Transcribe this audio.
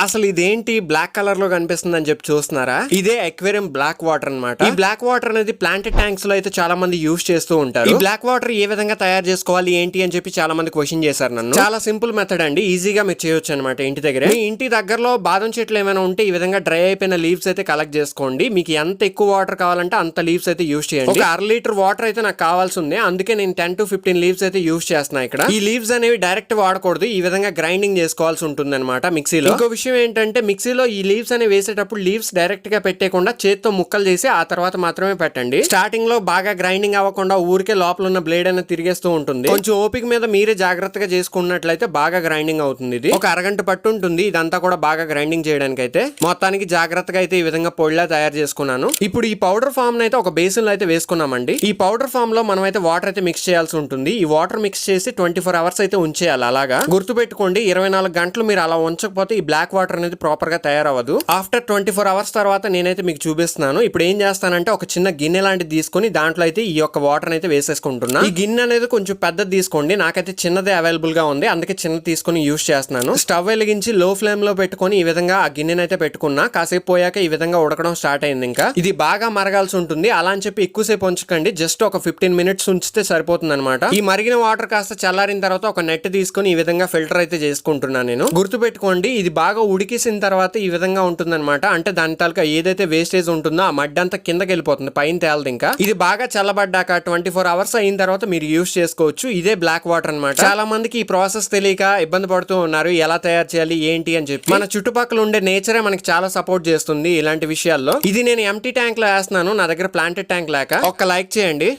అసలు ఇదేంటి black colour లో కనిపిస్తుంది అని చెప్పి చూస్తున్నారా? ఇదే అక్వేరియం బ్లాక్ వాటర్ అన్నమాట. ఈ బ్లాక్ వాటర్ అనేది ప్లాంటెడ్ ట్యాంక్స్ లో అయితే చాలా మంది యూజ్ చేస్తూ ఉంటారు. ఈ బ్లాక్ వాటర్ ఏ విధంగా తయారు చేసుకోవాలి ఏంటి అని చెప్పి చాలా మంది క్వశ్చన్ చేశారు నన్ను. చాలా సింపుల్ మెథడ్ అండి, ఈజీగా మీరు చేయొచ్చు అనమాట ఇంటి దగ్గర. మీ ఇంటి దగ్గరలో బాదం చెట్లు ఏమైనా ఉంటే ఈ విధంగా డ్రై అయిపోయిన లీవ్స్ అయితే కలెక్ట్ చేసుకోండి. మీకు ఎంత ఎక్కువ వాటర్ కావాలంటే అంత లీవ్స్ అయితే యూజ్ చేయండి. ఒక 1/2 లీటర్ వాటర్ అయితే నాకు కావాల్సి ఉంది, అందుకే నేను 10 to 15 లీవ్స్ అయితే యూజ్ చేస్తున్నా ఇక్కడ. ఈ లీవ్స్ అనేవి డైరెక్ట్ వాడకూడదు, ఈ విధంగా గ్రైండింగ్ చేసుకోవాల్సి ఉంటుంది అనమాట మిక్సీలో. ఇంకో విషయం ఏంటంటే మిక్సీలో ఈ లీవ్స్ అనేవి వేసేటప్పుడు లీవ్స్ డైరెక్ట్ గా పెట్టేయకుండా చేత్తో ముక్కలు చేసి ఆ తర్వాత మాత్రమే పెట్టండి. స్టార్టింగ్ లో బాగా గ్రైండింగ్ అవ్వకుండా ఊరికే లోపల ఉన్న బ్లేడ్ అనేది తిరిగేస్తూ ఉంటుంది. కొంచెం ఓపిక మీద మీరే జాగ్రత్తగా చేసుకున్నట్లయితే బాగా గ్రైండింగ్ అవుతుంది. ఇది ఒక అరగంట పట్టు ఉంటుంది ఇదంతా కూడా బాగా గ్రైండింగ్ చేయడానికి. అయితే మొత్తానికి జాగ్రత్తగా అయితే ఈ విధంగా పొడిలా తయారు చేసుకున్నాను. ఇప్పుడు ఈ పౌడర్ ఫామ్ అయితే ఒక బేసిన్ లో అయితే వేసుకున్నామండి. ఈ పౌడర్ ఫామ్ లో మనం అయితే వాటర్ అయితే మిక్స్ చేయాల్సి ఉంటుంది. ఈ వాటర్ మిక్స్ చేసి 24 అవర్స్ అయితే ఉంచేయాలి. అలాగా గుర్తు పెట్టుకోండి, 24 గంటలు మీరు అలా ఉంచకపోతే ఈ బ్లాక్ వాటర్ అనేది ప్రాపర్ గా తయారవ్వదు. ఆఫ్టర్ 24 అవర్స్ తర్వాత నేనైతే మీకు చూపిస్తున్నాను. ఇప్పుడు ఏం చేస్తానంటే ఒక చిన్న గిన్నె లాంటిది తీసుకుని దాంట్లో అయితే ఈ యొక్క వాటర్ అయితే వేసేసుకుంటున్నా. ఈ గిన్నె అనేది కొంచెం పెద్దది తీసుకోండి, నాకైతే చిన్నదే అవైలబుల్ గా ఉంది అందుకే చిన్నది తీసుకుని యూజ్ చేస్తున్నాను. స్టవ్ వెలిగించి లో ఫ్లేమ్ లో పెట్టుకుని ఈ విధంగా ఆ గిన్నెని అయితే పెట్టుకున్నా. కాసేపు పోయాక ఈ విధంగా ఉడకడం స్టార్ట్ అయింది. ఇంకా ఇది బాగా మరగాల్సి ఉంటుంది, అలా అని చెప్పి ఎక్కువసేపు ఉంచకండి, జస్ట్ ఒక 15 మినిట్స్ ఉంచితే సరిపోతుంది అనమాట. ఈ మరిగిన వాటర్ కాస్త చల్లారిన తర్వాత ఒక నెట్ తీసుకుని ఈ విధంగా ఫిల్టర్ అయితే చేసుకుంటున్నాను నేను. గుర్తు పెట్టుకోండి, ఇది బాగా ఉడికేసిన తర్వాత ఈ విధంగా ఉంటుందన్నమాట. అంటే దాని తాలూకా ఏదైతే వేస్టేజ్ ఉంటుందో ఆ మడ్డి అంతా కిందకి వెళ్ళిపోతుంది, పైన తేలదు. ఇంకా ఇది బాగా చల్లబడ్డాక 24 అవర్స్ అయిన తర్వాత మీరు యూజ్ చేసుకోవచ్చు. ఇదే బ్లాక్ వాటర్ అన్నమాట. చాలా మందికి ఈ ప్రాసెస్ తెలియక ఇబ్బంది పడుతూ ఉన్నారు, ఎలా తయారు చేయాలి ఏంటి అని చెప్పి. మన చుట్టుపక్కల ఉండే నేచరే మనకి చాలా సపోర్ట్ చేస్తుంది ఇలాంటి విషయాల్లో. ఇది నేను ఎంటీ ట్యాంక్ లో వేస్తున్నాను, నా దగ్గర ప్లాంటెడ్ ట్యాంక్ లేక. ఒక్క లైక్ చేయండి.